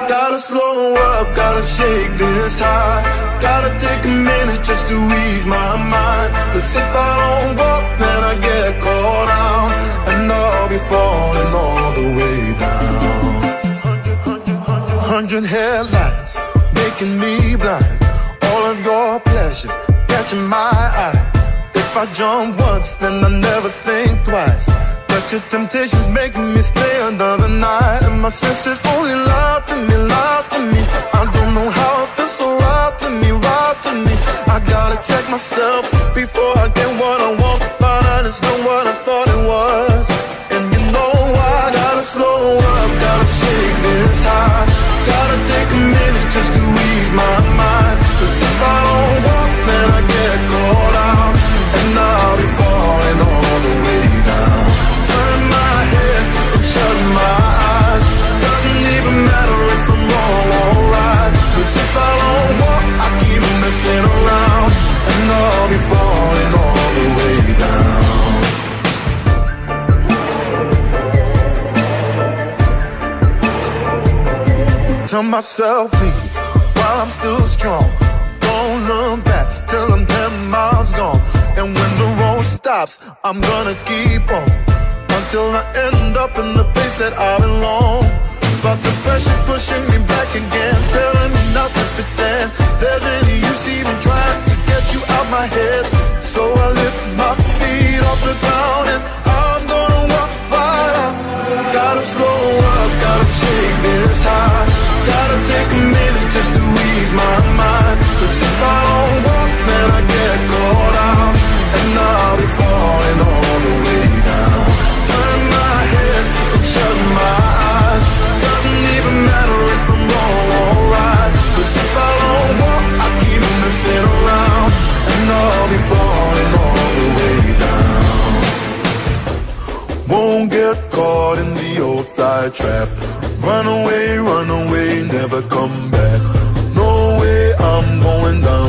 Gotta slow up, gotta shake this high. Gotta take a minute just to ease my mind. Cause if I don't walk, then I get caught out, and I'll be falling all the way down. 100 headlights making me blind. All of your pleasures catching my eye. If I jump once, then I never think twice. But your temptation's making me stay another night. And my senses only lie to me, lie to me. I don't know how it feels so right to me, right to me. I gotta check myself before I get what I want. Find out it's not what I thought it was. And you know I gotta slow up, gotta shake this high. Gotta take a minute just to ease my mind. Cause if I don't walk, then I get caught out, and I'll be falling all the way down. Turn my head and shut my eyes. Doesn't even matter if I'm wrong or right. Cause if I don't walk, I keep messing around, and I'll be falling all the way down. Tell myself leave while I'm still strong. Don't look back till I'm 10 miles gone. And when the road stops, I'm gonna keep on until I end up in the place that I belong. But the pressure's pushing me back again, telling me not to pretend there's any use even trying to get you out my head. So I lift my feet off the ground and I'm gonna walk right out. Gotta slow up, gotta shake this high. Gotta take a minute just to ease my mind. Cause if I don't walk, then I get caught out, and I'll be falling all the way down. Turn my head and shut my eyes. Doesn't even matter if I'm wrong or right. Cause if I don't walk, I keep messing around, and I'll be falling all the way down. Won't get caught in the old fly trap. Run away, never come back. No way I'm going down.